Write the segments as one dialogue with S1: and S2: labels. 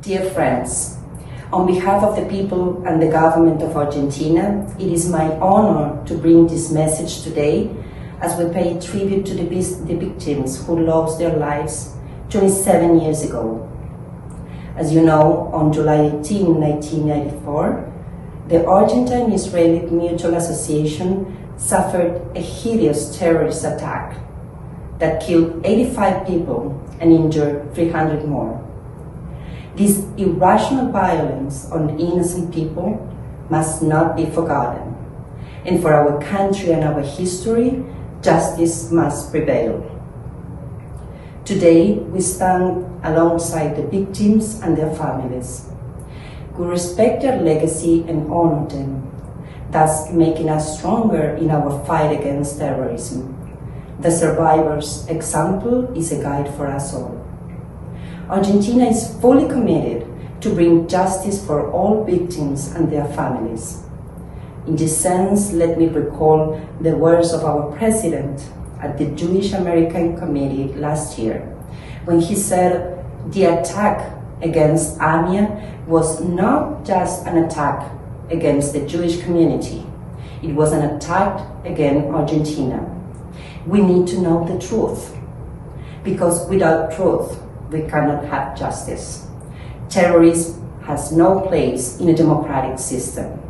S1: Dear friends, on behalf of the people and the government of Argentina, it is my honor to bring this message today as we pay tribute to the victims who lost their lives 27 years ago. As you know, on July 18, 1994, the Argentine-Israeli Mutual Association suffered a hideous terrorist attack that killed 85 people and injured 300 more. This irrational violence on innocent people must not be forgotten. And for our country and our history, justice must prevail. Today, we stand alongside the victims and their families. We respect their legacy and honor them, thus making us stronger in our fight against terrorism. The survivors' example is a guide for us all. Argentina is fully committed to bring justice for all victims and their families. In this sense, let me recall the words of our president at the Jewish American Committee last year, when he said the attack against AMIA was not just an attack against the Jewish community, it was an attack against Argentina. We need to know the truth, because without truth, we cannot have justice. Terrorism has no place in a democratic system.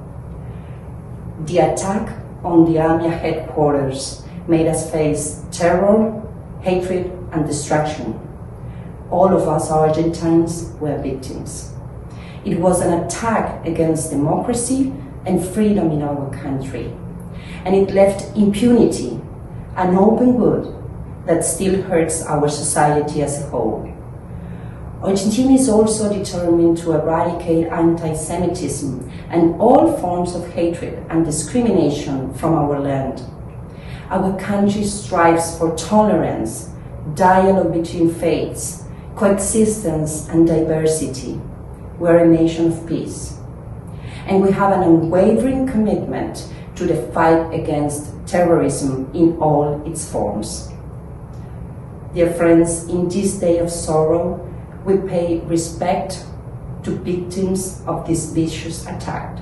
S1: The attack on the AMIA headquarters made us face terror, hatred, and destruction. All of us Argentines were victims. It was an attack against democracy and freedom in our country, and it left impunity, an open wound that still hurts our society as a whole. Argentina is also determined to eradicate anti-Semitism and all forms of hatred and discrimination from our land. Our country strives for tolerance, dialogue between faiths, coexistence and diversity. We're a nation of peace. And we have an unwavering commitment to the fight against terrorism in all its forms. Dear friends, in this day of sorrow, we pay respect to victims of this vicious attack,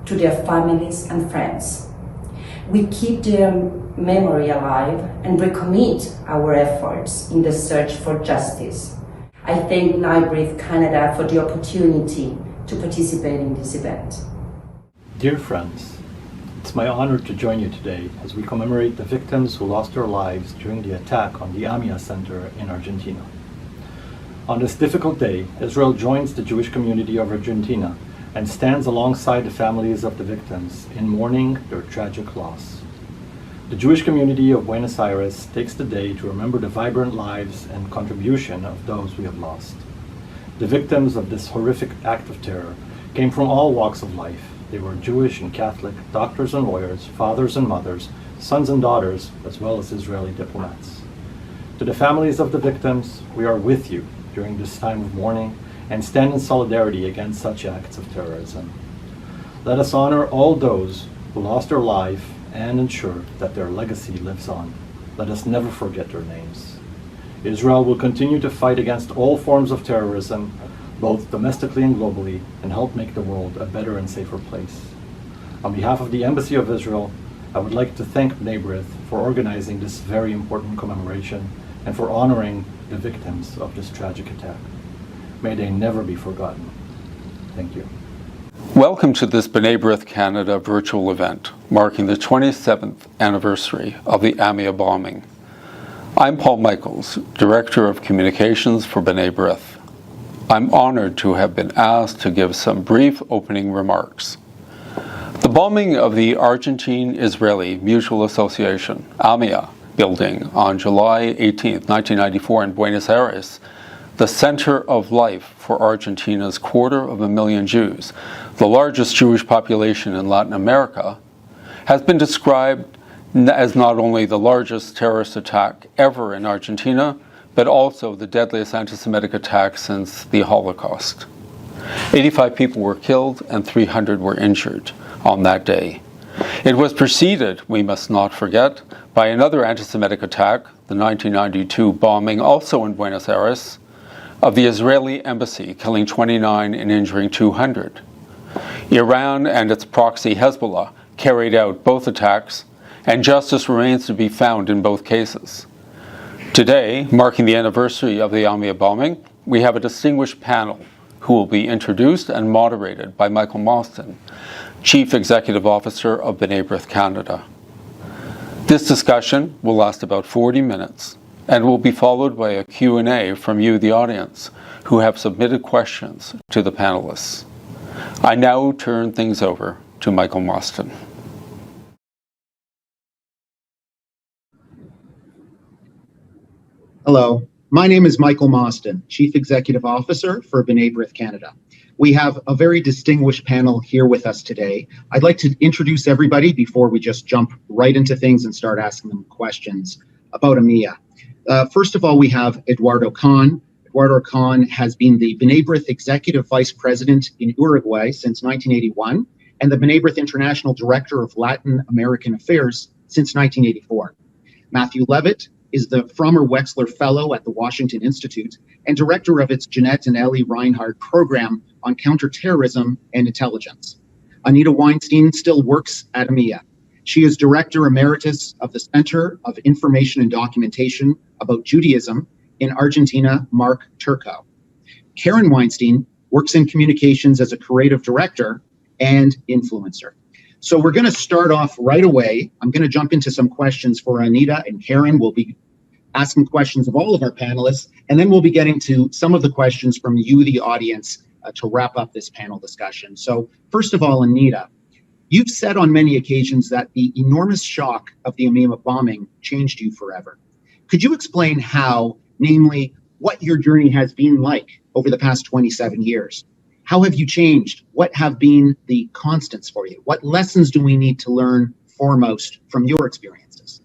S1: to their families and friends. We keep their memory alive and recommit our efforts in the search for justice. I thank NIBRIF Canada for the opportunity to participate in this event.
S2: Dear friends, it's my honor to join you today as we commemorate the victims who lost their lives during the attack on the AMIA Center in Argentina. On this difficult day, Israel joins the Jewish community of Argentina and stands alongside the families of the victims in mourning their tragic loss. The Jewish community of Buenos Aires takes the day to remember the vibrant lives and contribution of those we have lost. The victims of this horrific act of terror came from all walks of life. They were Jewish and Catholic, doctors and lawyers, fathers and mothers, sons and daughters, as well as Israeli diplomats. To the families of the victims, we are with you during this time of mourning and stand in solidarity against such acts of terrorism. Let us honor all those who lost their life and ensure that their legacy lives on. Let us never forget their names. Israel will continue to fight against all forms of terrorism, both domestically and globally, and help make the world a better and safer place. On behalf of the Embassy of Israel, I would like to thank B'nai B'rith for organizing this very important commemoration and for honoring the victims of this tragic attack. May they never be forgotten. Thank you.
S3: Welcome to this B'nai B'rith Canada virtual event, marking the 27th anniversary of the AMIA bombing. I'm Paul Michaels, Director of Communications for B'nai B'rith. I'm honored to have been asked to give some brief opening remarks. The bombing of the Argentine-Israeli Mutual Association, AMIA, building on July 18, 1994 in Buenos Aires, the center of life for Argentina's 250,000 Jews, the largest Jewish population in Latin America, has been described as not only the largest terrorist attack ever in Argentina, but also the deadliest anti-Semitic attack since the Holocaust. 85 people were killed and 300 were injured on that day. It was preceded, we must not forget, by another anti-Semitic attack, the 1992 bombing also in Buenos Aires, of the Israeli embassy killing 29 and injuring 200. Iran and its proxy Hezbollah carried out both attacks, and justice remains to be found in both cases. Today, marking the anniversary of the AMIA bombing, we have a distinguished panel who will be introduced and moderated by Michael Mostyn, Chief Executive Officer of B'nai B'rith Canada. This discussion will last about 40 minutes and will be followed by a Q&A from you, the audience, who have submitted questions to the panelists. I now turn things over to Michael Mostyn.
S4: Hello, my name is Michael Mostyn, Chief Executive Officer for B'nai B'rith Canada. We have a very distinguished panel here with us today. I'd like to introduce everybody before we just jump right into things and start asking them questions about AMIA. First of all, we have Eduardo Kahn. Eduardo Kahn has been the B'nai B'rith Executive Vice President in Uruguay since 1981 and the B'nai B'rith International Director of Latin American Affairs since 1984. Matthew Levitt is the Frommer Wexler Fellow at the Washington Institute and Director of its Jeanette and Ellie Reinhardt Program on Counterterrorism and Intelligence. Anita Weinstein still works at AMIA. She is Director Emeritus of the Center of Information and Documentation about Judaism in Argentina, Mark Turco. Karen Weinstein works in communications as a creative director and influencer. So we're going to start off right away. I'm going to jump into some questions for Anita and Karen. We'll be asking questions of all of our panelists, and then we'll be getting to some of the questions from you, the audience, to wrap up this panel discussion. So first of all, Anita, you've said on many occasions that the enormous shock of the AMIA bombing changed you forever. Could you explain how, namely, what your journey has been like over the past 27 years? How have you changed? What have been the constants for you? What lessons do we need to learn foremost from your experiences?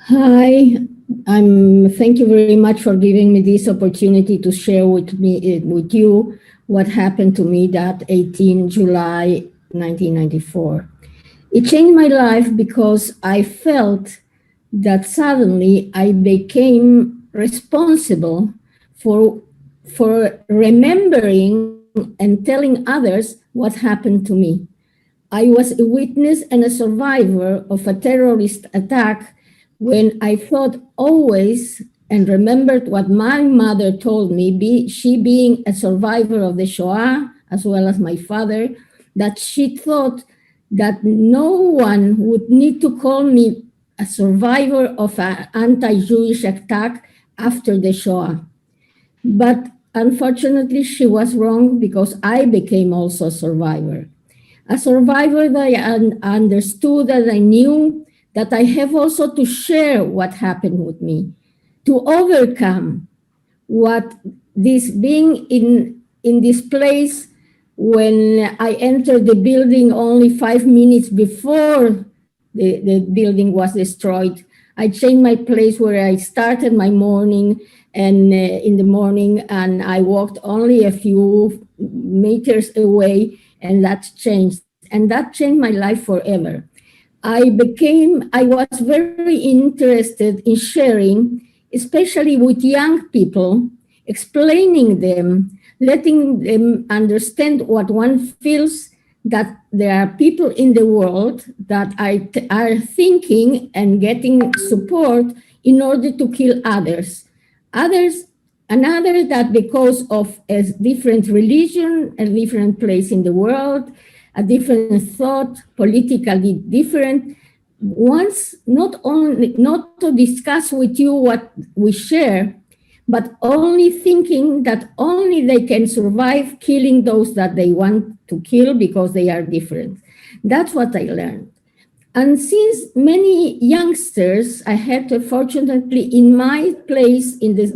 S5: Hi, thank you very much for giving me this opportunity to share with you what happened to me that 18 July 1994. It changed my life because I felt that suddenly I became responsible for remembering and telling others what happened to me. I was a witness and a survivor of a terrorist attack when I thought always and remembered what my mother told me, she being a survivor of the Shoah, as well as my father, that she thought that no one would need to call me a survivor of an anti-Jewish attack after the Shoah. But unfortunately, she was wrong because I became also a survivor. A survivor that I understood, that I knew that I have also to share what happened with me, to overcome what this being in this place when I entered the building only 5 minutes before the building was destroyed. I changed my place where I started my morning and in the morning, and I walked only a few meters away, and that changed. And that changed my life forever. I was very interested in sharing, especially with young people, explaining them, letting them understand what one feels, that there are people in the world that are thinking and getting support in order to kill others. Another that because of a different religion, a different place in the world, a different thought, politically different, wants not to discuss with you what we share, but only thinking that only they can survive killing those that they want to kill because they are different. That's what I learned. And since many youngsters, I had fortunately in my place in the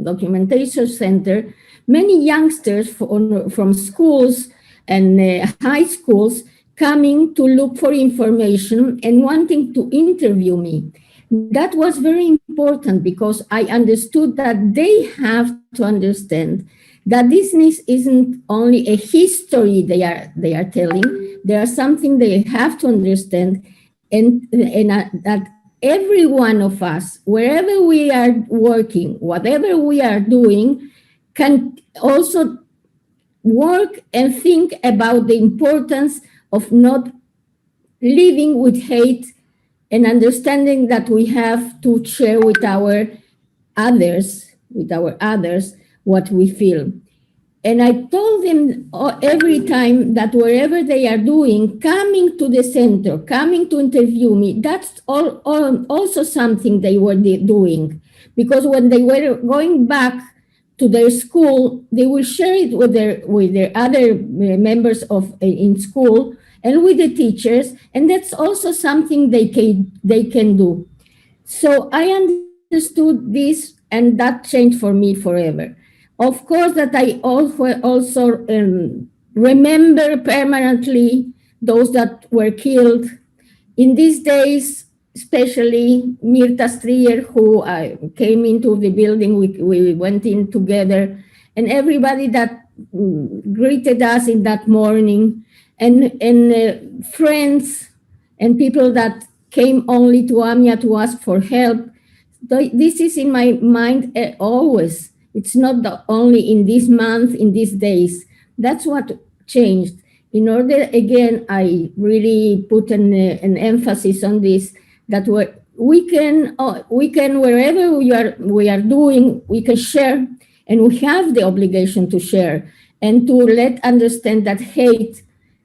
S5: documentation center, many youngsters from schools and high schools coming to look for information and wanting to interview me. That was very important because I understood that they have to understand that this isn't only a history they are telling. There is something they have to understand, and that every one of us, wherever we are working, whatever we are doing, can also work and think about the importance of not living with hate and understanding that we have to share with our others, what we feel. And I told them every time that wherever they are doing, coming to the center, coming to interview me, that's also something they were doing. Because when they were going back to their school, they will share it with their other members of in school and with the teachers, and that's also something they can do. So I understood this, and that changed for me forever. Of course, that I also remember permanently those that were killed. In these days, especially Mirta Strier, who came into the building, we went in together, and everybody that greeted us in that morning, and friends and people that came only to AMIA to ask for help. This is in my mind always. It's not only in this month, in these days. That's what changed. In order, again, I really put an emphasis on this, that we can wherever we are doing, we can share, and we have the obligation to share and to let understand that hate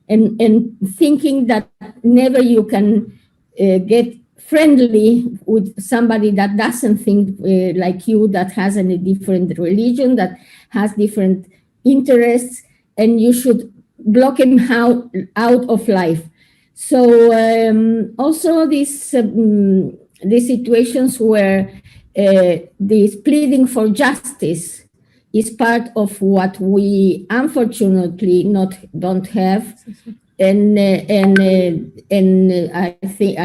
S5: and thinking that never you can get friendly with somebody that doesn't think like you, that has a different religion, that has different interests, and you should block him out of life. So also these situations where this pleading for justice is part of what we unfortunately don't have. And I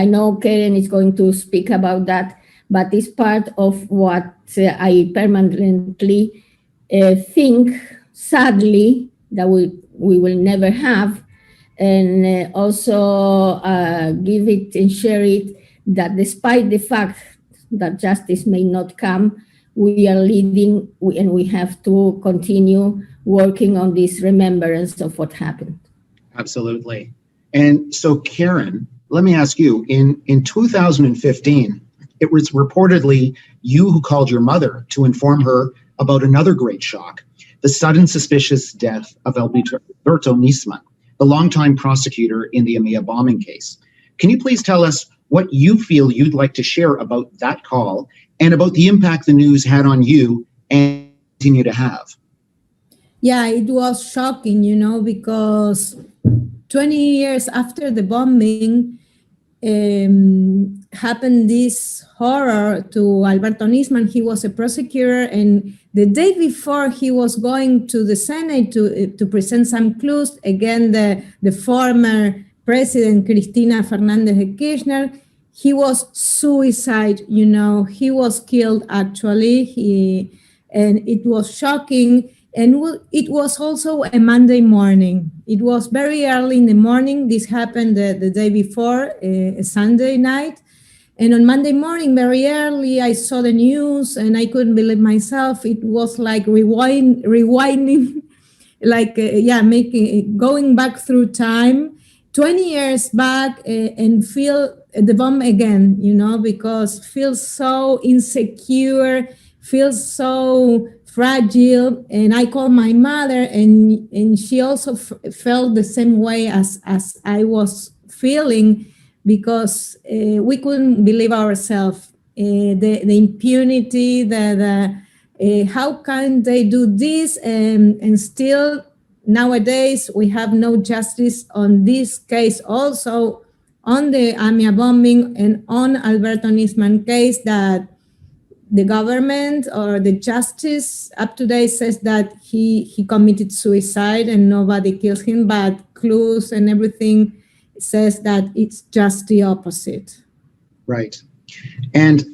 S5: know Karen is going to speak about that, but it's part of what I permanently think, sadly, that we will never have, and also give it and share it, that despite the fact that justice may not come, we are leading, and we have to continue working on this remembrance of what happened.
S4: Absolutely. And so, Karen, let me ask you, in 2015, it was reportedly you who called your mother to inform her about another great shock, the sudden suspicious death of Alberto Nisman, the longtime prosecutor in the AMIA bombing case. Can you please tell us what you feel you'd like to share about that call and about the impact the news had on you and continue to have?
S6: Yeah, it was shocking, because 20 years after the bombing, happened this horror to Alberto Nisman. He was a prosecutor, and the day before he was going to the Senate to present some clues against the former president, Cristina Fernandez de Kirchner, he was suicide, he was killed actually, and it was shocking. And it was also a Monday morning. It was very early in the morning. This happened the day before, a Sunday night. And on Monday morning, very early, I saw the news and I couldn't believe myself. It was like rewinding, like, going back through time, 20 years back, and feel the bomb again, because feels so insecure, feels so fragile. And I called my mother, and she also felt the same way as I was feeling, because we couldn't believe ourselves. The impunity, how can they do this? And still nowadays we have no justice on this case, also on the AMIA bombing and on Alberto Nisman case, that the government or the justice up to date says that he committed suicide and nobody killed him, but clues and everything says that it's just the opposite.
S4: Right. And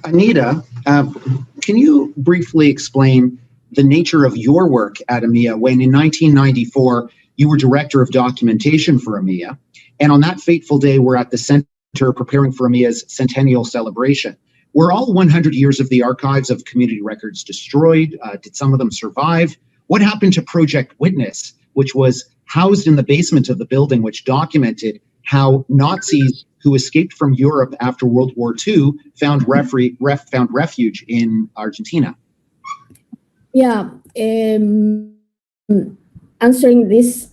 S4: Anita, can you briefly explain the nature of your work at AMIA when in 1994 you were director of documentation for AMIA, and on that fateful day were at the center preparing for AMIA's centennial celebration. Were all 100 years of the archives of community records destroyed? Did some of them survive? What happened to Project Witness, which was housed in the basement of the building, which documented how Nazis who escaped from Europe after World War II found refuge in Argentina?
S5: Yeah, answering this,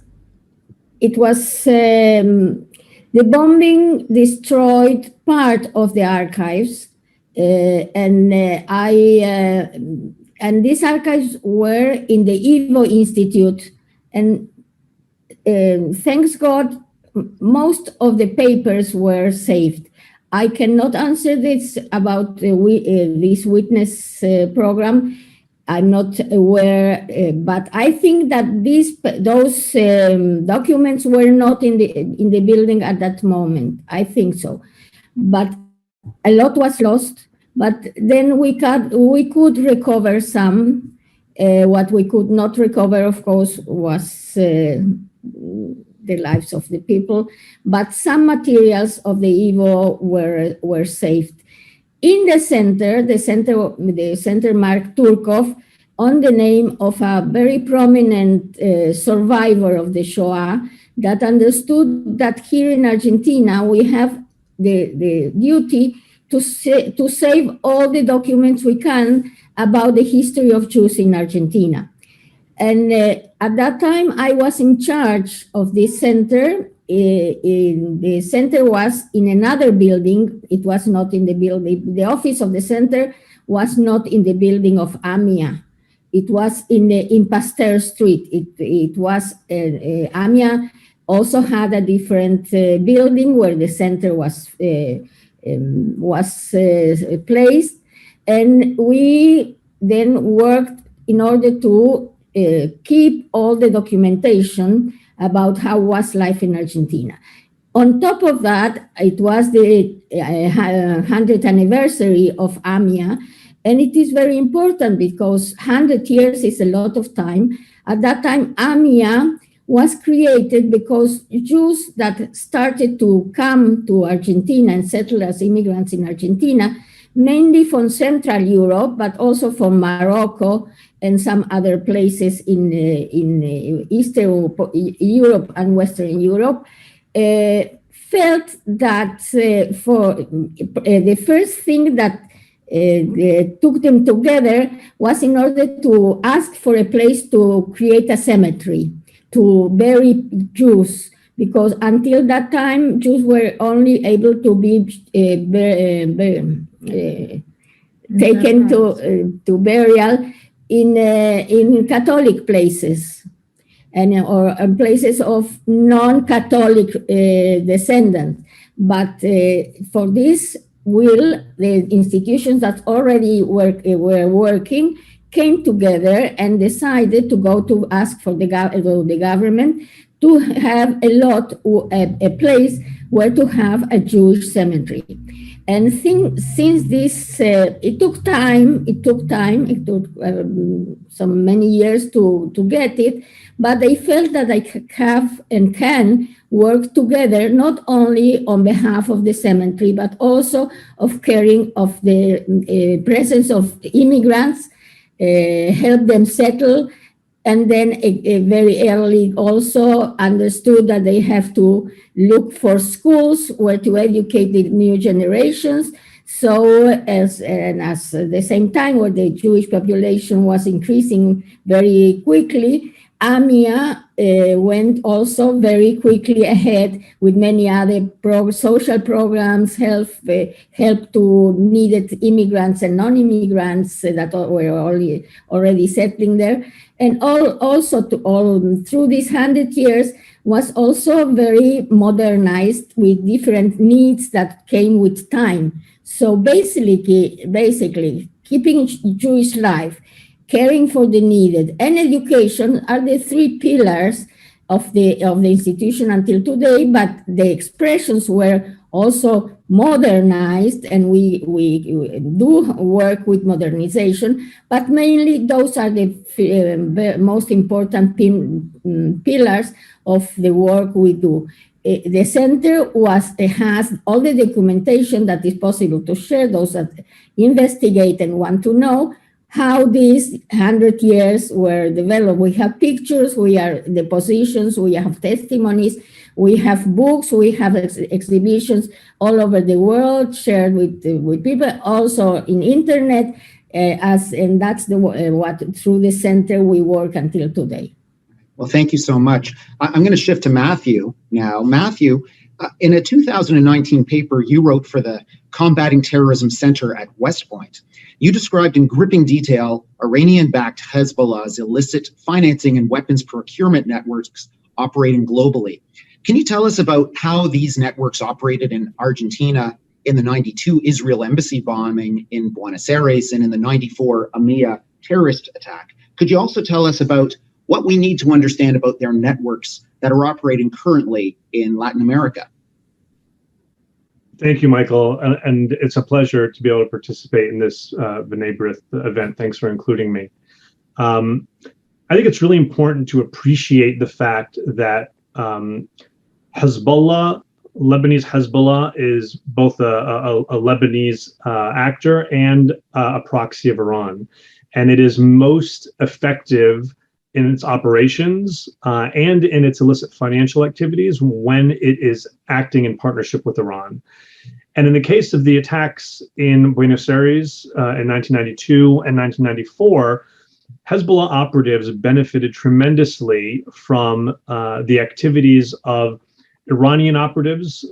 S5: it was the bombing destroyed part of the archives, and these archives were in the Evo Institute, and thanks God, most of the papers were saved. I cannot answer this about this witness program. I'm not aware, but I think that those documents were not in the building at that moment. I think so, but a lot was lost. But then we could recover some. What we could not recover, of course, was the lives of the people, but some materials of the Evo were saved. In the center marked Turkov, on the name of a very prominent survivor of the Shoah that understood that here in Argentina we have the duty to save all the documents we can about the history of Jews in Argentina. And at that time, I was in charge of this center. The center was in another building. It was not in the building. The office of the center was not in the building of AMIA. It was in Pasteur Street. It was AMIA also had a different building where the center was placed, and we then worked in order to keep all the documentation about how was life in Argentina. On top of that, it was the 100th anniversary of AMIA, and it is very important because 100 years is a lot of time. At that time, AMIA was created because Jews that started to come to Argentina and settle as immigrants in Argentina, mainly from Central Europe, but also from Morocco and some other places in Eastern Europe and Western Europe, felt that for the first thing that took them together was in order to ask for a place to create a cemetery, to bury Jews, because until that time, Jews were only able to be taken to burial in Catholic places or places of non-Catholic descendants. But for this will, the institutions that already were working came together and decided to go to ask for the government to have a place where to have a Jewish cemetery. And since this, it took time. It took so many years to get it, but they felt that they have and can work together, not only on behalf of the cemetery, but also of caring of the presence of immigrants, help them settle, and then very early also understood that they have to look for schools where to educate the new generations. So at the same time where the Jewish population was increasing very quickly, AMIA went also very quickly ahead with many other social programs, help to needed immigrants and non-immigrants that were already settling there. And through these 100 years was also very modernized with different needs that came with time. So basically keeping Jewish life, caring for the needed, and education are the three pillars of the institution until today, but the expressions were also modernized, and we do work with modernization, but mainly those are the most important pillars of the work we do. The center has all the documentation that is possible to share, those that investigate and want to know how these 100 years were developed. We have pictures, we are depositions, we have testimonies, we have books, we have exhibitions all over the world shared with people, also in internet, and that's what through the center we work until today.
S4: Well, thank you so much. I'm going to shift to Matthew now. Matthew, in a 2019 paper you wrote for the Combating Terrorism Center at West Point, you described in gripping detail Iranian-backed Hezbollah's illicit financing and weapons procurement networks operating globally. Can you tell us about how these networks operated in Argentina in the 92 Israel embassy bombing in Buenos Aires and in the 94 AMIA terrorist attack? Could you also tell us about what we need to understand about their networks that are operating currently in Latin America?
S7: Thank you, Michael. And it's a pleasure to be able to participate in this B'nai B'rith event. Thanks for including me. I think it's really important to appreciate the fact that Hezbollah, Lebanese Hezbollah, is both a Lebanese actor and a proxy of Iran. And it is most effective in its operations and in its illicit financial activities when it is acting in partnership with Iran. And in the case of the attacks in Buenos Aires in 1992 and 1994, Hezbollah operatives benefited tremendously from the activities of Iranian operatives,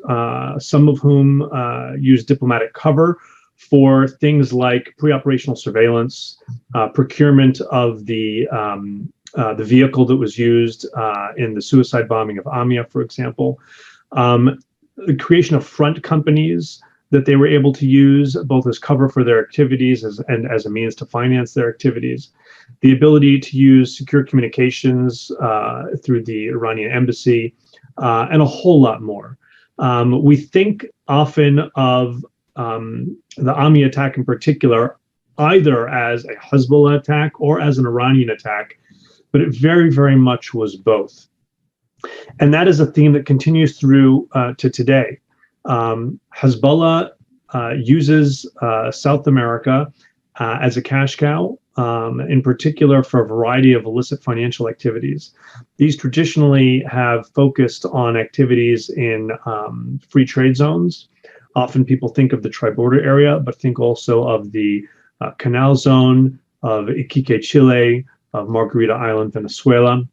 S7: some of whom used diplomatic cover for things like pre-operational surveillance, procurement of the vehicle that was used in the suicide bombing of AMIA, for example, the creation of front companies that they were able to use both as cover for their activities and as a means to finance their activities, the ability to use secure communications through the Iranian embassy, and a whole lot more. We think often of the AMIA attack in particular, either as a Hezbollah attack or as an Iranian attack, but it very, very much was both. And that is a theme that continues through to today. Hezbollah uses South America as a cash cow, in particular for a variety of illicit financial activities. These traditionally have focused on activities in free trade zones. Often people think of the tri-border area, but think also of the Canal Zone, of Iquique, Chile, of Margarita Island, Venezuela.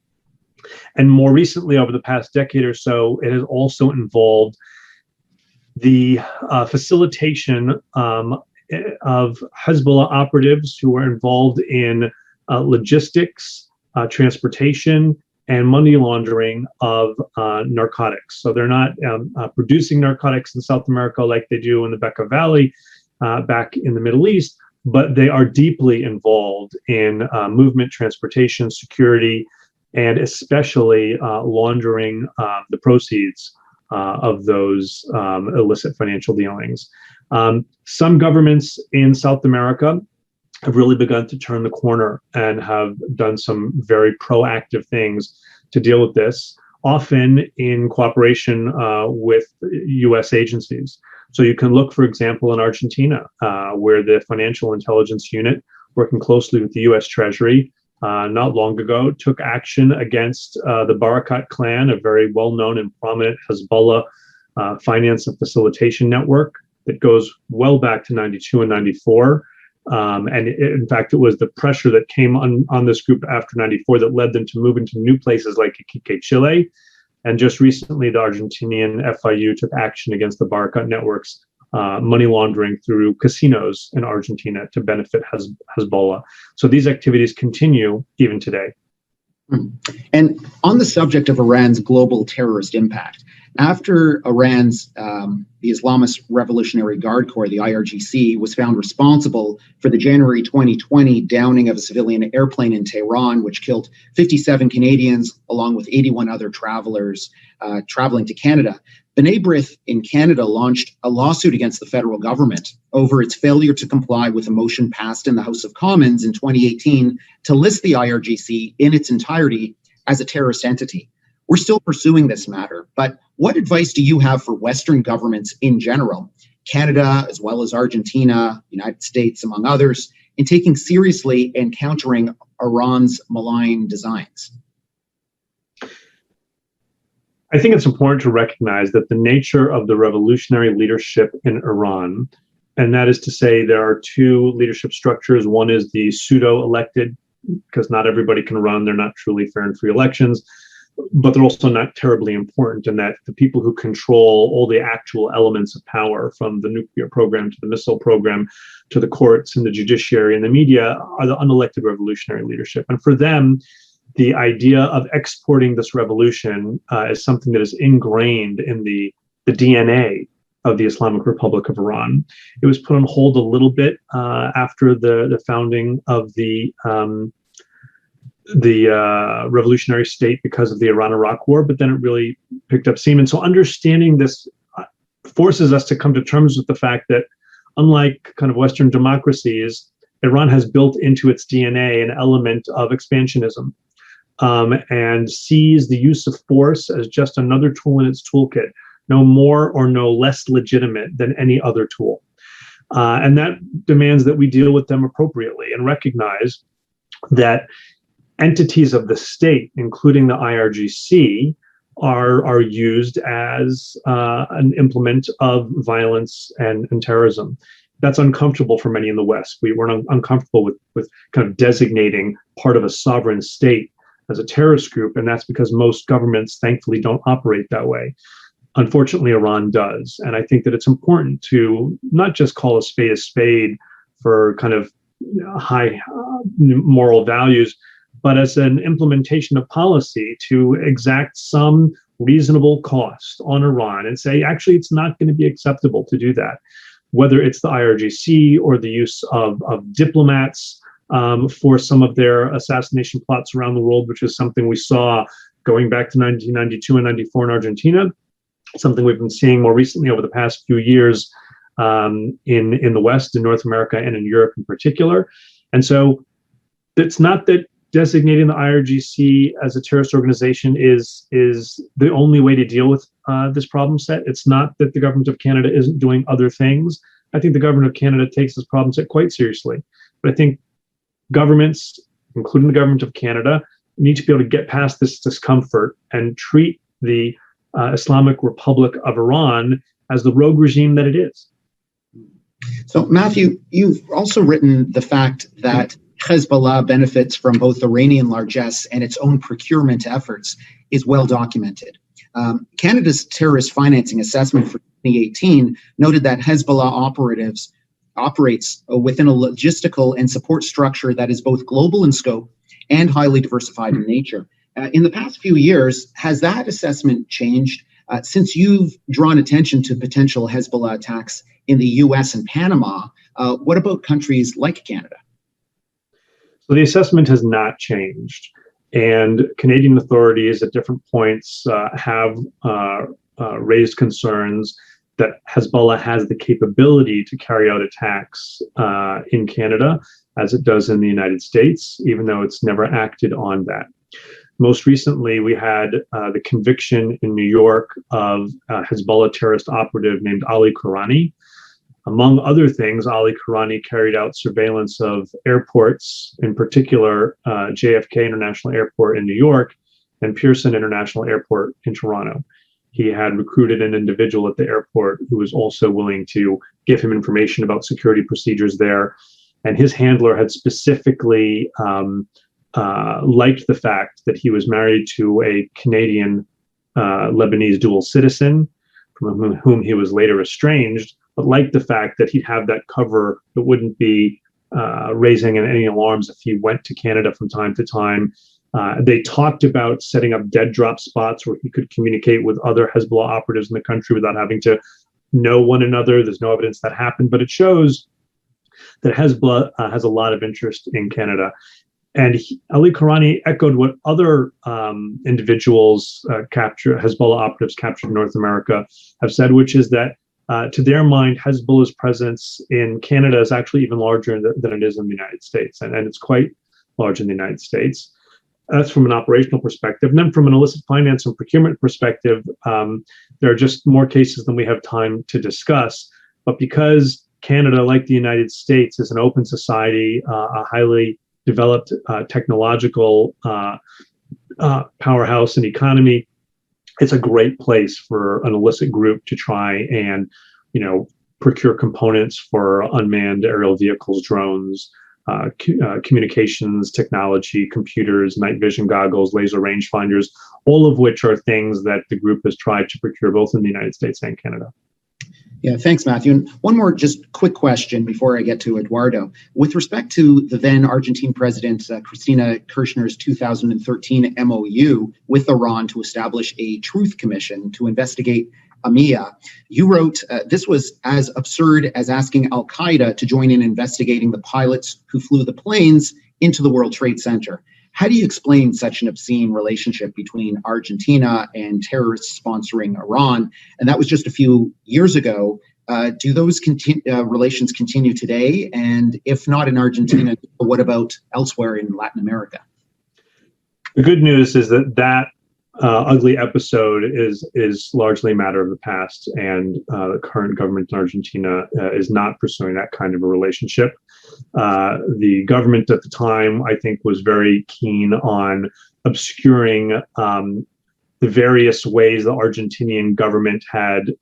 S7: And more recently, over the past decade or so, it has also involved the facilitation of Hezbollah operatives who are involved in logistics, transportation, and money laundering of narcotics. So they're not producing narcotics in South America like they do in the Bekaa Valley back in the Middle East, but they are deeply involved in movement, transportation, security, and especially laundering the proceeds of those illicit financial dealings. Some governments in South America have really begun to turn the corner and have done some very proactive things to deal with this, often in cooperation with U.S. agencies. So you can look, for example, in Argentina, where the Financial Intelligence Unit, working closely with the U.S. Treasury, not long ago, took action against the Barakat clan, a very well-known and prominent Hezbollah finance and facilitation network that goes well back to 92 and 94. In fact, it was the pressure that came on this group after 94 that led them to move into new places like Iquique, Chile. And just recently, the Argentinian FIU took action against the Barakat networks, money laundering through casinos in Argentina to benefit Hezbollah. So these activities continue even today.
S4: And on the subject of Iran's global terrorist impact, after Iran's, the Islamist Revolutionary Guard Corps, the IRGC, was found responsible for the January 2020 downing of a civilian airplane in Tehran, which killed 57 Canadians, along with 81 other travelers traveling to Canada, B'nai B'rith in Canada launched a lawsuit against the federal government over its failure to comply with a motion passed in the House of Commons in 2018 to list the IRGC in its entirety as a terrorist entity. We're still pursuing this matter, but what advice do you have for Western governments in general, Canada as well as Argentina, United States, among others, in taking seriously and countering Iran's malign designs?
S7: I think it's important to recognize that the nature of the revolutionary leadership in Iran, and that is to say there are two leadership structures. One is the pseudo-elected, because not everybody can run. They're not truly fair and free elections, but they're also not terribly important in that the people who control all the actual elements of power, from the nuclear program to the missile program to the courts and the judiciary and the media, are the unelected revolutionary leadership. And for them, the idea of exporting this revolution is something that is ingrained in the DNA of the Islamic Republic of Iran. It was put on hold a little bit after the founding of the revolutionary state because of the Iran-Iraq war, but then it really picked up steam. And so understanding this forces us to come to terms with the fact that, unlike kind of Western democracies, Iran has built into its DNA an element of expansionism. And sees the use of force as just another tool in its toolkit, no more or no less legitimate than any other tool. And that demands that we deal with them appropriately and recognize that entities of the state, including the IRGC, are used as an implement of violence and terrorism. That's uncomfortable for many in the West. We're uncomfortable with kind of designating part of a sovereign state as a terrorist group, and that's because most governments, thankfully, don't operate that way. Unfortunately, Iran does, and I think that it's important to not just call a spade for kind of high moral values, but as an implementation of policy to exact some reasonable cost on Iran and say, actually, it's not going to be acceptable to do that, whether it's the IRGC or the use of diplomats for some of their assassination plots around the world, which is something we saw going back to 1992 and 94 in Argentina, something we've been seeing more recently over the past few years in the West, in North America, and in Europe in particular. And so it's not that designating the IRGC as a terrorist organization is the only way to deal with this problem set. It's not that the government of Canada isn't doing other things. I think the government of Canada takes this problem set quite seriously. But I think governments, including the government of Canada, need to be able to get past this discomfort and treat the Islamic Republic of Iran as the rogue regime that it is.
S4: So, Matthew, you've also written the fact that Hezbollah benefits from both Iranian largesse and its own procurement efforts is well documented. Canada's terrorist financing assessment for 2018 noted that Hezbollah operates within a logistical and support structure that is both global in scope and highly diversified in nature. In the past few years, has that assessment changed? Since you've drawn attention to potential Hezbollah attacks in the US and Panama, what about countries like Canada?
S7: So the assessment has not changed. And Canadian authorities at different points have raised concerns that Hezbollah has the capability to carry out attacks in Canada, as it does in the United States, even though it's never acted on that. Most recently, we had the conviction in New York of a Hezbollah terrorist operative named Ali Kourani. Among other things, Ali Kourani carried out surveillance of airports, in particular JFK International Airport in New York and Pearson International Airport in Toronto. He had recruited an individual at the airport who was also willing to give him information about security procedures there. And his handler had specifically liked the fact that he was married to a Canadian Lebanese dual citizen from whom he was later estranged, but liked the fact that he'd have that cover that wouldn't be raising any alarms if he went to Canada from time to time. They talked about setting up dead drop spots where he could communicate with other Hezbollah operatives in the country without having to know one another. There's no evidence that happened, but it shows that Hezbollah has a lot of interest in Canada. Ali Karani echoed what other individuals Hezbollah operatives captured in North America have said, which is that to their mind, Hezbollah's presence in Canada is actually even larger than it is in the United States, and it's quite large in the United States. That's from an operational perspective. And then from an illicit finance and procurement perspective, there are just more cases than we have time to discuss. But because Canada, like the United States, is an open society, a highly developed technological powerhouse and economy, it's a great place for an illicit group to try and, procure components for unmanned aerial vehicles, drones, communications technology, computers, night vision goggles, laser rangefinders, all of which are things that the group has tried to procure both in the United States and Canada.
S4: Yeah, thanks, Matthew. And one more just quick question before I get to Eduardo. With respect to the then Argentine President Cristina Kirchner's 2013 MOU with Iran to establish a truth commission to investigate AMIA, you wrote, this was as absurd as asking Al-Qaeda to join in investigating the pilots who flew the planes into the World Trade Center. How do you explain such an obscene relationship between Argentina and terrorists sponsoring Iran? And that was just a few years ago. Do those relations continue today? And if not in Argentina, what about elsewhere in Latin America?
S7: The good news is that ugly episode is largely a matter of the past, and the current government in Argentina is not pursuing that kind of a relationship. The government at the time, I think, was very keen on obscuring the various ways the Argentinian government had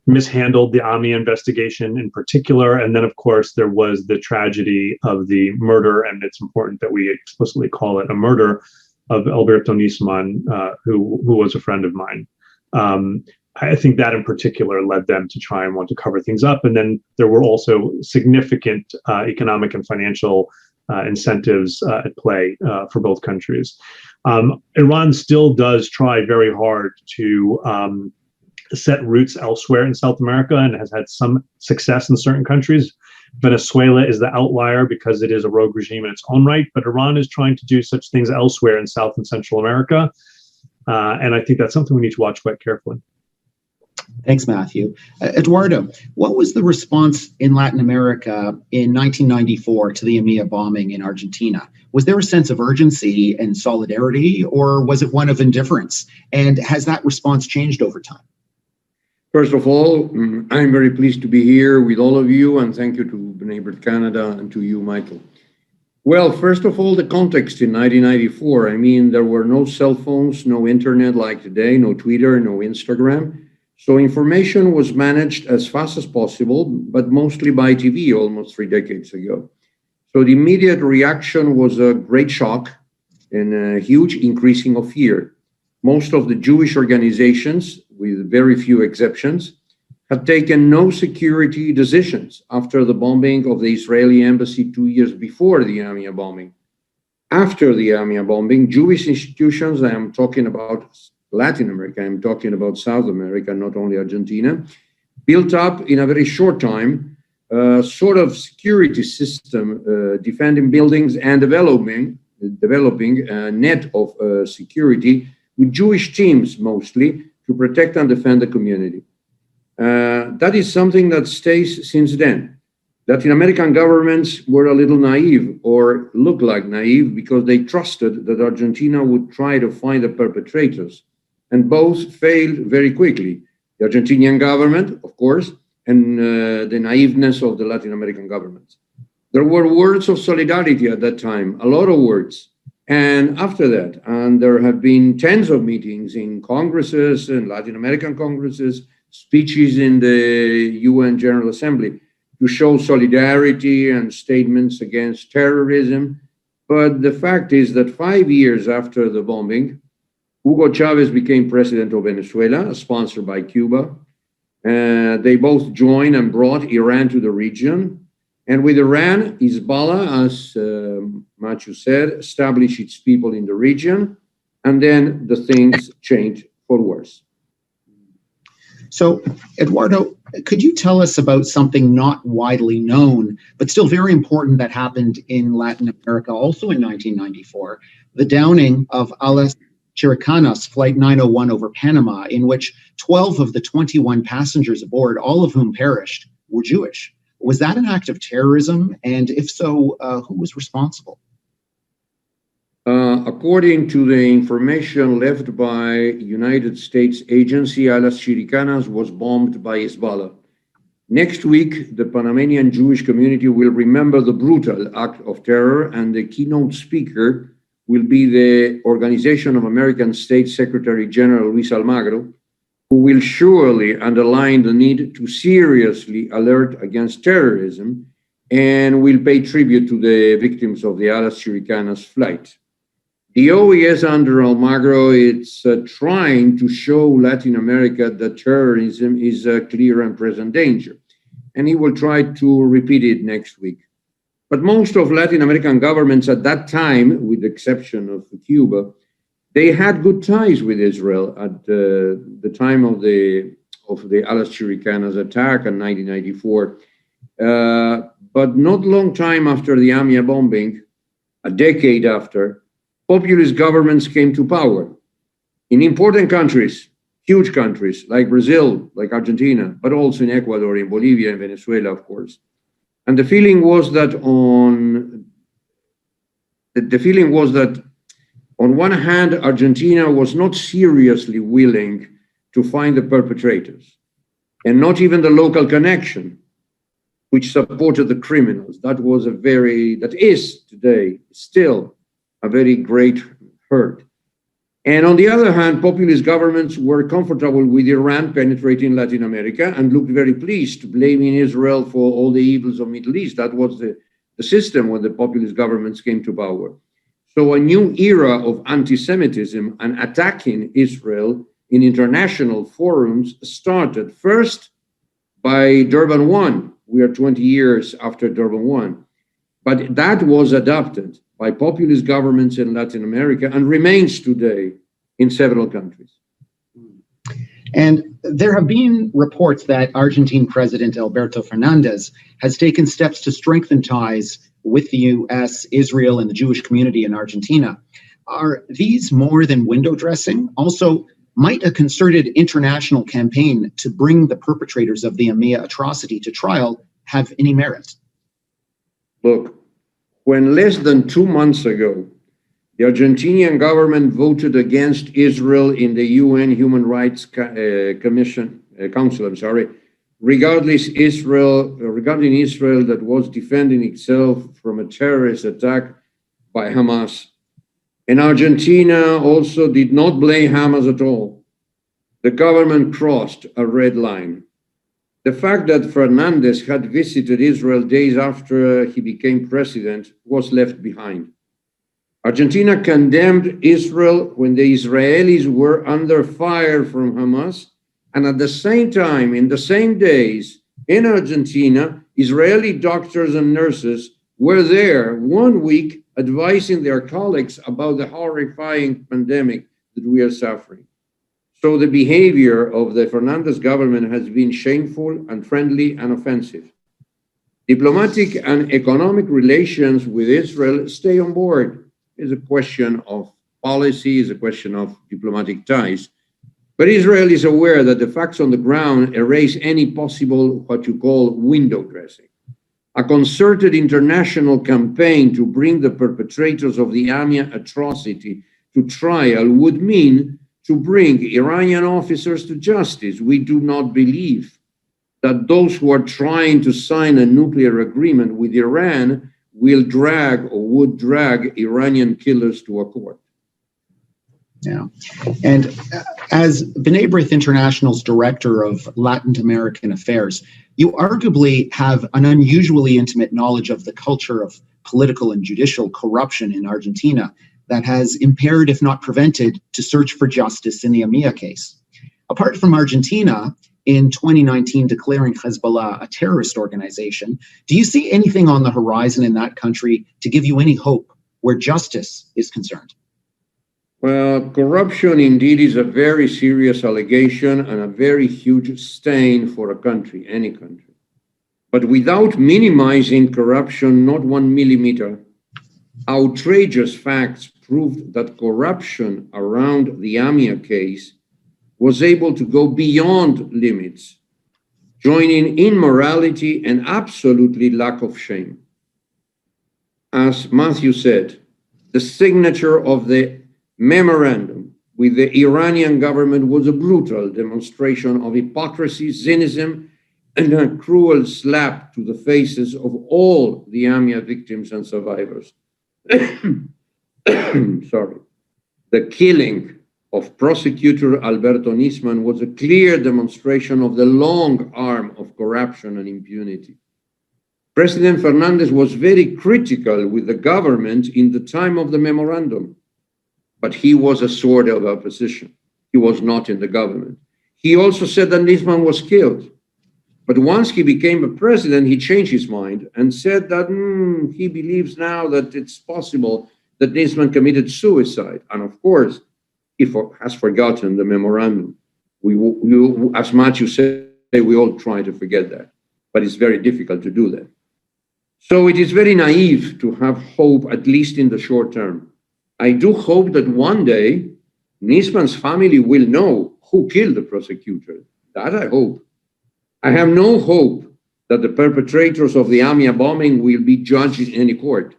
S7: mishandled the AMIA investigation in particular. And then, of course, there was the tragedy of the murder, and it's important that we explicitly call it a murder, of Alberto Nisman, who was a friend of mine. I think that in particular led them to try and want to cover things up. And then there were also significant economic and financial incentives at play for both countries. Iran still does try very hard to set roots elsewhere in South America and has had some success in certain countries. Venezuela is the outlier because it is a rogue regime in its own right, but Iran is trying to do such things elsewhere in South and Central America. And I think that's something we need to watch quite carefully.
S4: Thanks, Matthew. Eduardo, what was the response in Latin America in 1994 to the AMIA bombing in Argentina? Was there a sense of urgency and solidarity, or was it one of indifference? And has that response changed over time?
S8: First of all, I'm very pleased to be here with all of you, and thank you to B'nai B'rith Canada and to you, Michael. Well, first of all, the context in 1994. I mean, there were no cell phones, no internet like today, no Twitter, no Instagram. So information was managed as fast as possible, but mostly by TV almost 3 decades ago. So the immediate reaction was a great shock and a huge increasing of fear. Most of the Jewish organizations, with very few exceptions, had taken no security decisions after the bombing of the Israeli embassy 2 years before the AMIA bombing. After the AMIA bombing, Jewish institutions, I am talking about Latin America, I'm talking about South America, not only Argentina, built up in a very short time a sort of security system defending buildings and developing a net of security with Jewish teams mostly to protect and defend the community. That is something that stays since then. Latin American governments were a little naive, or looked like naive, because they trusted that Argentina would try to find the perpetrators, and both failed very quickly. The Argentinian government, of course, and the naiveness of the Latin American governments. There were words of solidarity at that time, a lot of words. And after that, and there have been tens of meetings in congresses and Latin American congresses, speeches in the UN General Assembly to show solidarity and statements against terrorism. But the fact is that 5 years after the bombing, Hugo Chavez became president of Venezuela, sponsored by Cuba. They both joined and brought Iran to the region. And with Iran, Hezbollah, as Matthew said, established its people in the region, and then the things changed for worse.
S4: So, Eduardo, could you tell us about something not widely known, but still very important that happened in Latin America, also in 1994, the downing of Alas Chiricanas Flight 901 over Panama, in which 12 of the 21 passengers aboard, all of whom perished, were Jewish. Was that an act of terrorism? And if so, who was responsible?
S8: According to the information left by United States agency, Alas Chiricanas was bombed by Hezbollah. Next week, the Panamanian Jewish community will remember the brutal act of terror, and the keynote speaker will be the Organization of American States Secretary General Luis Almagro, who will surely underline the need to seriously alert against terrorism and will pay tribute to the victims of the Alas Chiricanas flight. The OES under Almagro is trying to show Latin America that terrorism is a clear and present danger, and he will try to repeat it next week. But most of Latin American governments at that time, with the exception of Cuba, they had good ties with Israel at the time of the Alas Chiricanas attack in 1994. But not long time after the AMIA bombing, a decade after, populist governments came to power in important countries, huge countries like Brazil, like Argentina, but also in Ecuador, in Bolivia, and Venezuela, of course. And the feeling was that on one hand, Argentina was not seriously willing to find the perpetrators, and not even the local connection, which supported the criminals. That is today still a very great hurt. And on the other hand, populist governments were comfortable with Iran penetrating Latin America and looked very pleased, blaming Israel for all the evils of Middle East. That was the system when the populist governments came to power. So a new era of anti-Semitism and attacking Israel in international forums started first by Durban 1. We are 20 years after Durban 1. But that was adopted by populist governments in Latin America and remains today in several countries.
S4: And there have been reports that Argentine President Alberto Fernandez has taken steps to strengthen ties with the US, Israel, and the Jewish community in Argentina. Are these more than window dressing? Also, might a concerted international campaign to bring the perpetrators of the AMIA atrocity to trial have any merit?
S8: Look, when less than 2 months ago, the Argentinian government voted against Israel in the UN Human Rights Council, regarding Israel that was defending itself from a terrorist attack by Hamas. And Argentina also did not blame Hamas at all. The government crossed a red line. The fact that Fernandez had visited Israel days after he became president was left behind. Argentina condemned Israel when the Israelis were under fire from Hamas, and at the same time, in the same days, in Argentina, Israeli doctors and nurses were there 1 week advising their colleagues about the horrifying pandemic that we are suffering. So the behavior of the Fernandez government has been shameful, unfriendly, and offensive. Diplomatic and economic relations with Israel stay on board. It's a question of policy, it's a question of diplomatic ties. But Israel is aware that the facts on the ground erase any possible, what you call, window dressing. A concerted international campaign to bring the perpetrators of the AMIA atrocity to trial would mean to bring Iranian officers to justice. We do not believe that those who are trying to sign a nuclear agreement with Iran will drag or would drag Iranian killers to a court.
S4: Yeah. And as B'nai B'rith International's Director of Latin American Affairs, you arguably have an unusually intimate knowledge of the culture of political and judicial corruption in Argentina that has impaired, if not prevented, to search for justice in the AMIA case. Apart from Argentina, in 2019 declaring Hezbollah a terrorist organization, do you see anything on the horizon in that country to give you any hope where justice is concerned?
S8: Well, corruption indeed is a very serious allegation and a very huge stain for a country, any country. But without minimizing corruption, not 1 millimeter, outrageous facts proved that corruption around the AMIA case was able to go beyond limits, joining immorality and absolutely lack of shame. As Matthew said, the signature of the memorandum with the Iranian government was a brutal demonstration of hypocrisy, cynicism, and a cruel slap to the faces of all the AMIA victims and survivors. Sorry. The killing of prosecutor Alberto Nisman was a clear demonstration of the long arm of corruption and impunity. President Fernandez was very critical with the government in the time of the memorandum, but he was a sort of opposition. He was not in the government. He also said that Nisman was killed. But once he became a president, he changed his mind and said that he believes now that it's possible that Nisman committed suicide. And of course, he has forgotten the memorandum. As Matthew said, we all try to forget that, but it's very difficult to do that. So it is very naive to have hope, at least in the short term. I do hope that one day Nisman's family will know who killed the prosecutor. That I hope. I have no hope that the perpetrators of the AMIA bombing will be judged in any court.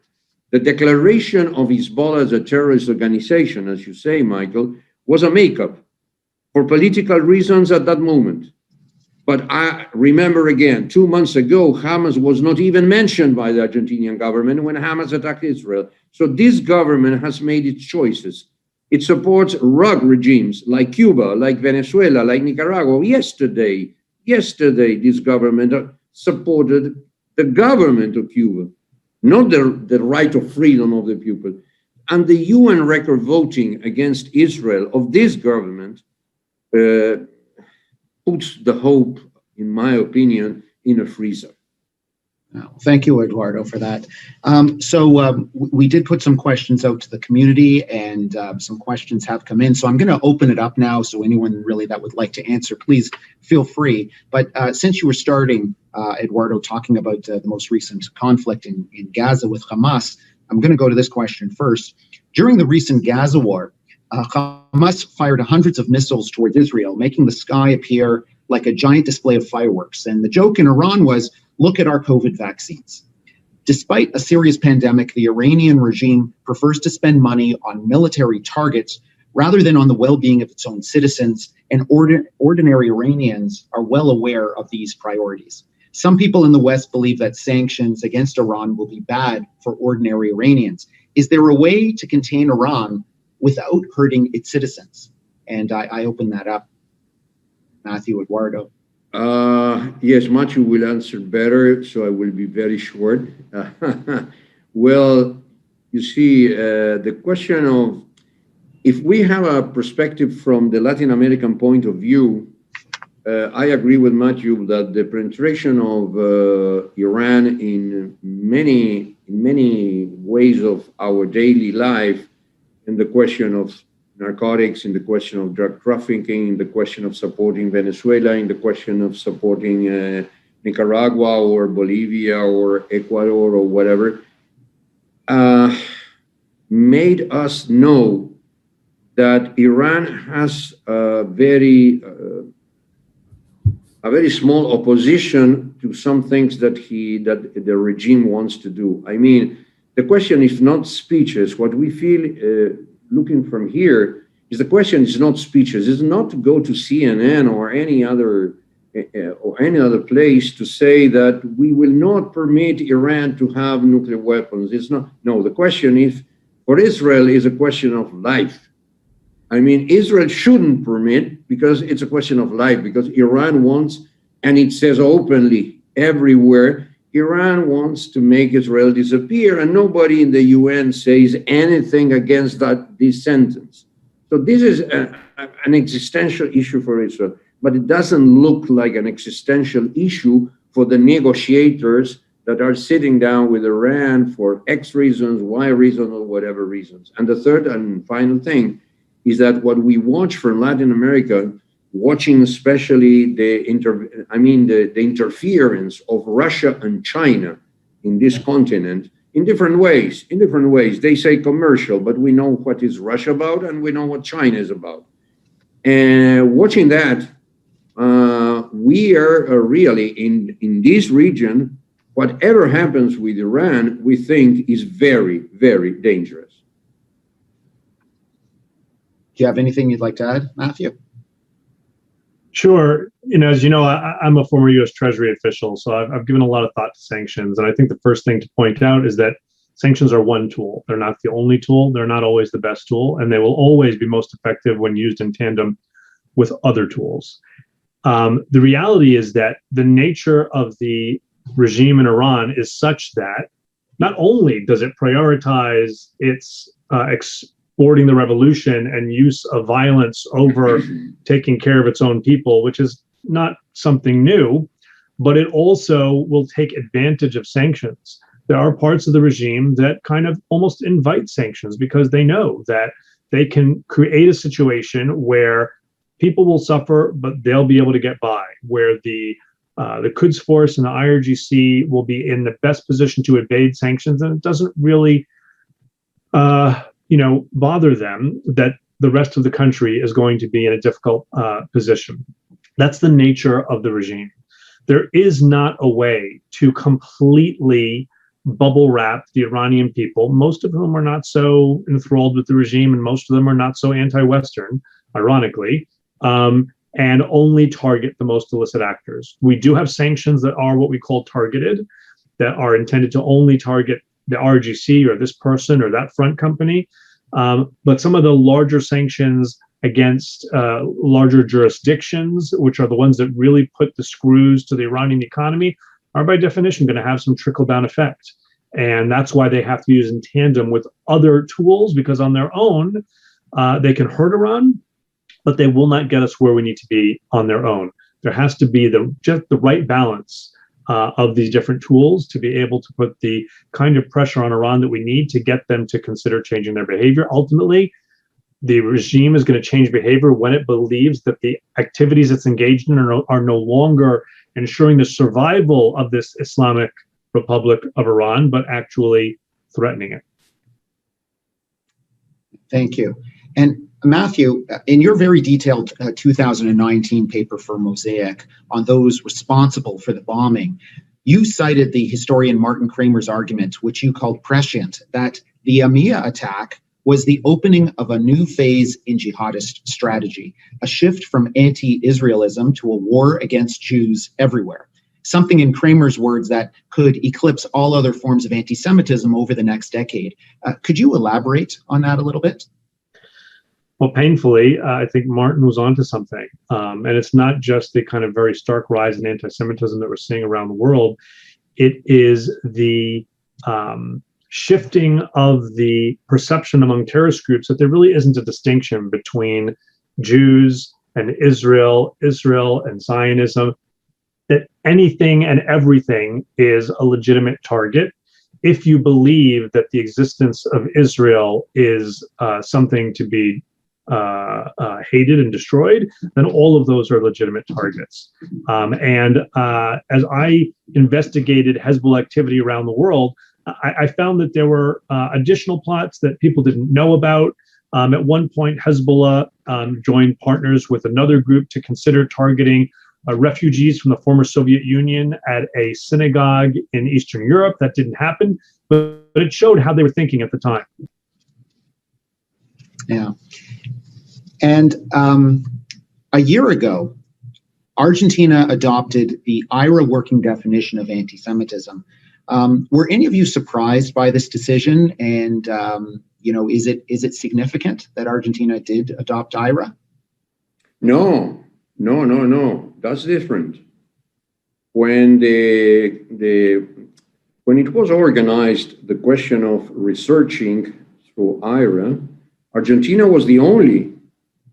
S8: The declaration of Hezbollah as a terrorist organization, as you say, Michael, was a makeup for political reasons at that moment. But I remember again, 2 months ago, Hamas was not even mentioned by the Argentinian government when Hamas attacked Israel. So this government has made its choices. It supports rogue regimes like Cuba, like Venezuela, like Nicaragua. Yesterday, this government supported the government of Cuba, not the right of freedom of the people. And the UN record voting against Israel of this government puts the hope, in my opinion, in a freezer.
S4: Thank you, Eduardo, for that. We did put some questions out to the community, and some questions have come in. So I'm going to open it up now. So anyone really that would like to answer, please feel free. But since you were starting, Eduardo, talking about the most recent conflict in Gaza with Hamas, I'm going to go to this question first. During the recent Gaza war, Hamas fired hundreds of missiles towards Israel, making the sky appear like a giant display of fireworks. And the joke in Iran was, look at our COVID vaccines. Despite a serious pandemic, the Iranian regime prefers to spend money on military targets rather than on the well-being of its own citizens, and ordinary Iranians are well aware of these priorities. Some people in the West believe that sanctions against Iran will be bad for ordinary Iranians. Is there a way to contain Iran without hurting its citizens? And I open that up. Matthew, Eduardo.
S8: Yes, Matthew will answer better, so I will be very short. Well, you see, the question of if we have a perspective from the Latin American point of view, I agree with Matthew that the penetration of Iran in many ways of our daily life, in the question of narcotics, in the question of drug trafficking, in the question of supporting Venezuela, in the question of supporting Nicaragua or Bolivia or Ecuador or whatever, made us know that Iran has a very small opposition to some things that the regime wants to do. I mean, the question is not speeches. What we feel looking from here is the question is not speeches. It's not to go to CNN or any other place to say that we will not permit Iran to have nuclear weapons. It's not. No, the question is for Israel is a question of life. I mean, Israel shouldn't permit because it's a question of life, because Iran wants, and it says openly everywhere, Iran wants to make Israel disappear, and nobody in the UN says anything against this sentence. So this is an existential issue for Israel, but it doesn't look like an existential issue for the negotiators that are sitting down with Iran for X reasons, Y reasons, or whatever reasons. And the third and final thing is that what we watch from Latin America, watching especially the interference of Russia and China in this continent in different ways. They say commercial, but we know what is Russia about and we know what China is about. And watching that, we are really in this region, whatever happens with Iran, we think is very, very dangerous.
S4: Do you have anything you'd like to add, Matthew?
S7: Sure. As you know, I'm a former U.S. Treasury official, so I've given a lot of thought to sanctions. And I think the first thing to point out is that sanctions are one tool. They're not the only tool. They're not always the best tool, and they will always be most effective when used in tandem with other tools. The reality is that the nature of the regime in Iran is such that not only does it prioritize its exporting the revolution and use of violence over taking care of its own people, which is not something new, but it also will take advantage of sanctions. There are parts of the regime that kind of almost invite sanctions because they know that they can create a situation where people will suffer, but they'll be able to get by, where the Quds Force and the IRGC will be in the best position to evade sanctions, and it doesn't really bother them that the rest of the country is going to be in a difficult position. That's the nature of the regime. There is not a way to completely bubble wrap the Iranian people, most of whom are not so enthralled with the regime, and most of them are not so anti-Western, ironically, and only target the most illicit actors. We do have sanctions that are what we call targeted, that are intended to only target the RGC or this person or that front company. But some of the larger sanctions against larger jurisdictions, which are the ones that really put the screws to the Iranian economy, are by definition going to have some trickle-down effect. And that's why they have to use in tandem with other tools, because on their own, they can hurt Iran, but they will not get us where we need to be on their own. There has to be just the right balance of these different tools to be able to put the kind of pressure on Iran that we need to get them to consider changing their behavior. Ultimately, the regime is going to change behavior when it believes that the activities it's engaged in are no longer ensuring the survival of this Islamic Republic of Iran, but actually threatening it.
S4: Thank you. And Matthew, in your very detailed 2019 paper for Mosaic on those responsible for the bombing, you cited the historian Martin Kramer's argument, which you called prescient, that the AMIA attack was the opening of a new phase in jihadist strategy, a shift from anti-Israelism to a war against Jews everywhere. Something, in Kramer's words, that could eclipse all other forms of anti-Semitism over the next decade. Could you elaborate on that a little bit?
S7: Well, painfully, I think Martin was onto something. And it's not just the kind of very stark rise in anti-Semitism that we're seeing around the world. It is the shifting of the perception among terrorist groups that there really isn't a distinction between Jews and Israel and Zionism, that anything and everything is a legitimate target. If you believe that the existence of Israel is something to be hated and destroyed, then all of those are legitimate targets. And as I investigated Hezbollah activity around the world, I found that there were additional plots that people didn't know about. At one point, Hezbollah joined partners with another group to consider targeting refugees from the former Soviet Union at a synagogue in Eastern Europe. That didn't happen, but it showed how they were thinking at the time.
S4: Yeah. And a year ago, Argentina adopted the IRA working definition of anti-Semitism. Were any of you surprised by this decision? And, is it significant that Argentina did adopt IRA?
S8: No. That's different. When when it was organized, the question of researching through IRA, Argentina was the only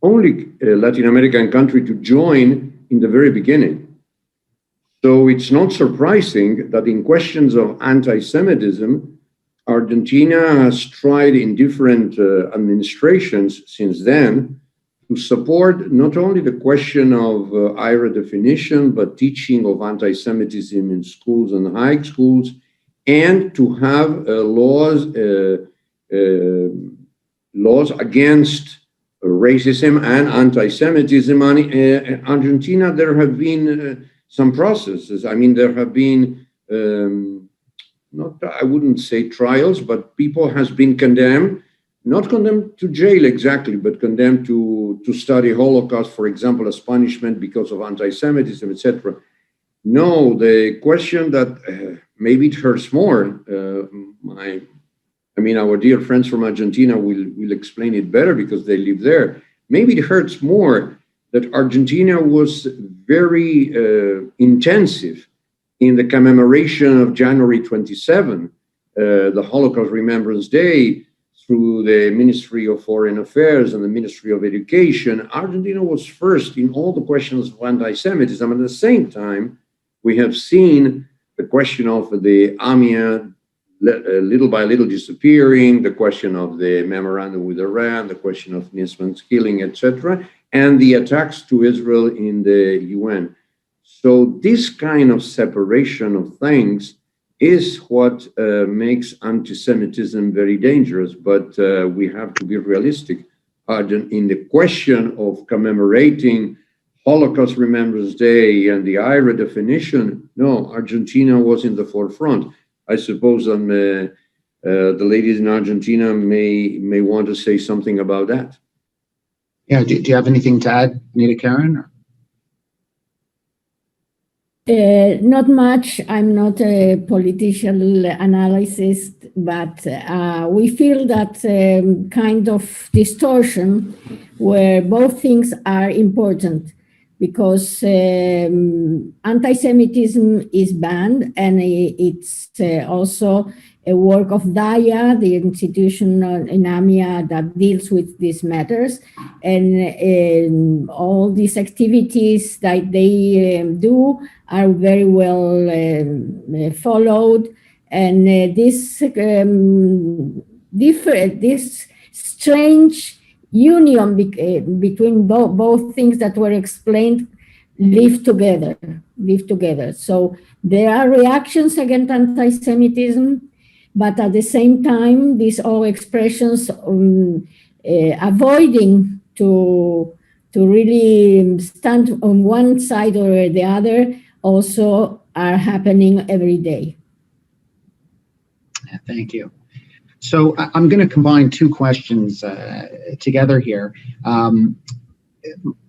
S8: Latin American country to join in the very beginning. So it's not surprising that in questions of anti-Semitism, Argentina has tried in different administrations since then to support not only the question of IRA definition, but teaching of anti-Semitism in schools and high schools, and to have laws against racism and anti-Semitism. In Argentina, there have been some processes. I mean, there have been I wouldn't say trials, but people has been condemned, not condemned to jail exactly, but condemned to study Holocaust, for example, as punishment because of anti-Semitism, etc. No, the question that maybe it hurts more, our dear friends from Argentina will explain it better because they live there. Maybe it hurts more that Argentina was very intensive in the commemoration of January 27, the Holocaust Remembrance Day, through the Ministry of Foreign Affairs and the Ministry of Education. Argentina was first in all the questions of anti-Semitism. At the same time, we have seen the question of the AMIA little by little disappearing, the question of the memorandum with Iran, the question of Nisman's killing, etc., and the attacks to Israel in the UN. So this kind of separation of things is what makes anti-Semitism very dangerous, but we have to be realistic. In the question of commemorating Holocaust Remembrance Day and the IRA definition, no, Argentina was in the forefront. I suppose the ladies in Argentina may want to say something about that.
S4: Yeah, do you have anything to add, Nita Karen?
S5: Not much. I'm not a political analyst, but we feel that kind of distortion where both things are important, because anti-Semitism is banned, and it's also a work of DAIA, the institution in AMIA that deals with these matters, and all these activities that they do are very well followed, and this strange union between both things that were explained live together. So there are reactions against anti-Semitism, but at the same time, these all expressions avoiding to really stand on one side or the other also are happening every day.
S4: Thank you. So I'm going to combine two questions together here.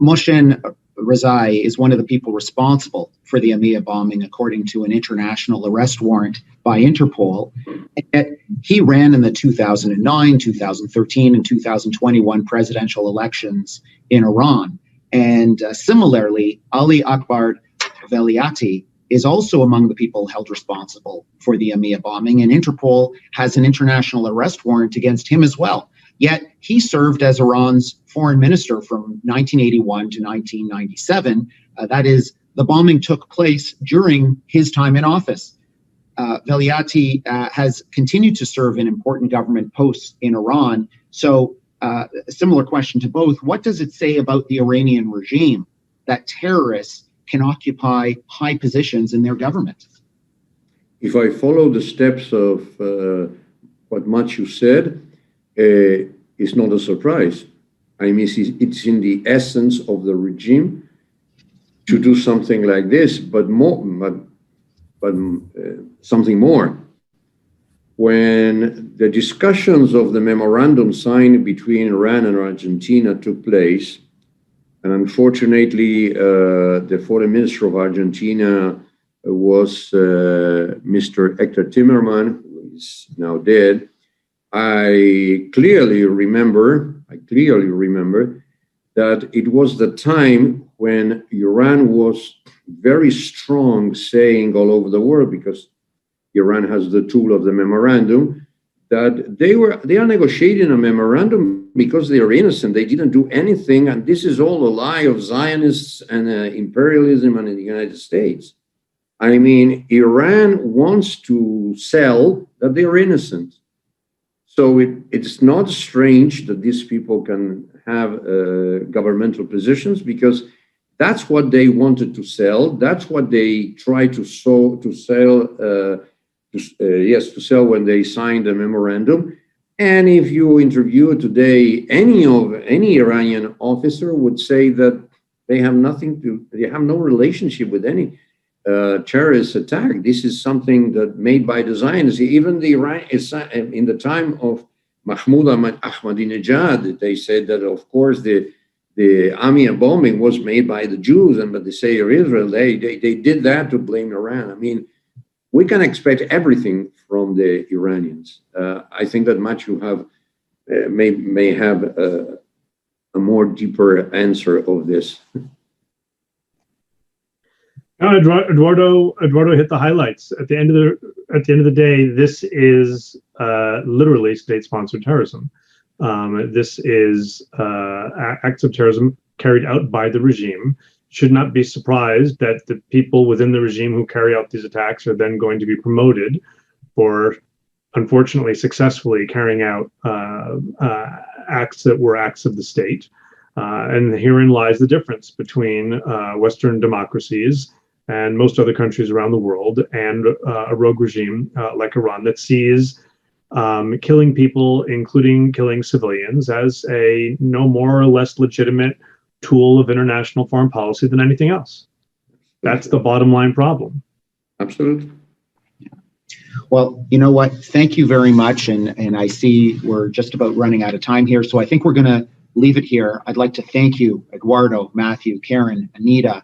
S4: Mohsen Rezai is one of the people responsible for the AMIA bombing, according to an international arrest warrant by Interpol. And yet he ran in the 2009, 2013, and 2021 presidential elections in Iran. And similarly, Ali Akbar Veliati is also among the people held responsible for the AMIA bombing, and Interpol has an international arrest warrant against him as well. Yet he served as Iran's foreign minister from 1981 to 1997. That is, the bombing took place during his time in office. Veliati has continued to serve in important government posts in Iran. So a similar question to both. What does it say about the Iranian regime that terrorists can occupy high positions in their government?
S8: If I follow the steps of what Matthew said, it's not a surprise. I mean, it's in the essence of the regime to do something like this, but something more. When the discussions of the memorandum signed between Iran and Argentina took place, and unfortunately, the foreign minister of Argentina was Mr. Hector Timerman, who is now dead. I clearly remember that it was the time when Iran was very strong, saying all over the world, because Iran has the tool of the memorandum, that they are negotiating a memorandum because they are innocent. They didn't do anything, and this is all a lie of Zionists and imperialism and in the United States. I mean, Iran wants to sell that they are innocent. So it's not strange that these people can have governmental positions, because that's what they wanted to sell. That's what they tried to sell when they signed the memorandum. And if you interview today, any Iranian officer would say that they have no relationship with any terrorist attack. This is something that made by the Zionists. Even the Iran, in the time of Mahmoud Ahmadinejad, they said that, of course, the AMIA bombing was made by the Jews, and but they say Israel, they did that to blame Iran. I mean, we can expect everything from the Iranians. I think that Matthew may have a more deeper answer of this.
S7: No, Eduardo hit the highlights. At the end of the day, this is literally state-sponsored terrorism. This is acts of terrorism carried out by the regime. Should not be surprised that the people within the regime who carry out these attacks are then going to be promoted for, unfortunately, successfully carrying out acts that were acts of the state. And herein lies the difference between Western democracies and most other countries around the world, and a rogue regime like Iran that sees killing people, including killing civilians, as a no more or less legitimate tool of international foreign policy than anything else. That's the bottom line problem.
S8: Absolutely.
S4: Well, you know what? Thank you very much. And I see we're just about running out of time here. So I think we're going to leave it here. I'd like to thank you, Eduardo, Matthew, Karen, Anita,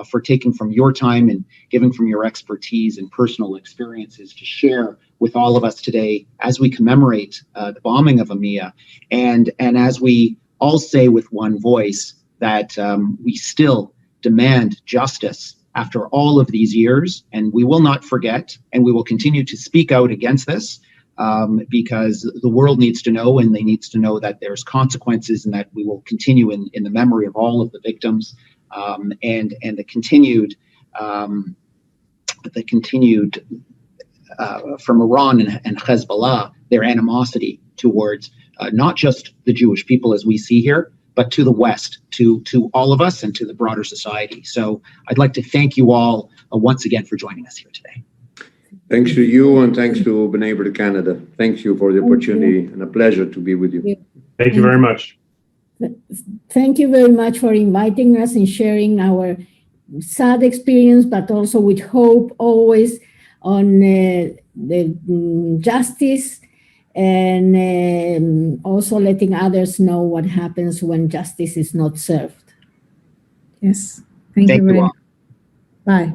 S4: for taking from your time and giving from your expertise and personal experiences to share with all of us today as we commemorate the bombing of AMIA, and as we all say with one voice that we still demand justice after all of these years, and we will not forget, and we will continue to speak out against this, because the world needs to know, and they needs to know that there's consequences, and that we will continue in the memory of all of the victims, and the continued from Iran and Hezbollah, their animosity towards not just the Jewish people as we see here, but to the West, to all of us and to the broader society. So I'd like to thank you all once again for joining us here today.
S8: Thanks to you, and thanks to B'nai B'rith Canada. Thank you for the opportunity, and a pleasure to be with you.
S7: Thank you very much.
S5: Thank you very much for inviting us and sharing our sad experience, but also with hope always on the justice, and also letting others know what happens when justice is not served.
S6: Yes. Thank you very much. Bye.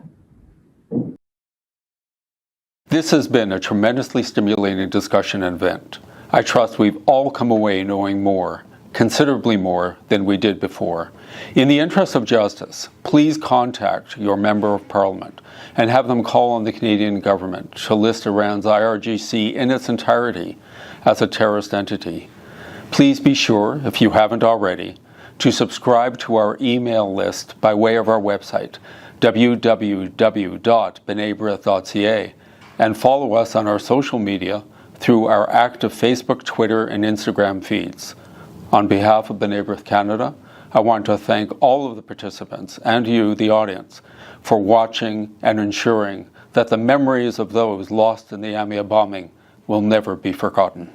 S3: This has been a tremendously stimulating discussion and event. I trust we've all come away knowing more, considerably more than we did before. In the interest of justice, please contact your Member of Parliament and have them call on the Canadian government to list Iran's IRGC in its entirety as a terrorist entity. Please be sure, if you haven't already, to subscribe to our email list by way of our website, www.bnaibrith.ca, and follow us on our social media through our active Facebook, Twitter, and Instagram feeds. On behalf of B'nai B'rith Canada, I want to thank all of the participants and you, the audience, for watching and ensuring that the memories of those lost in the AMIA bombing will never be forgotten.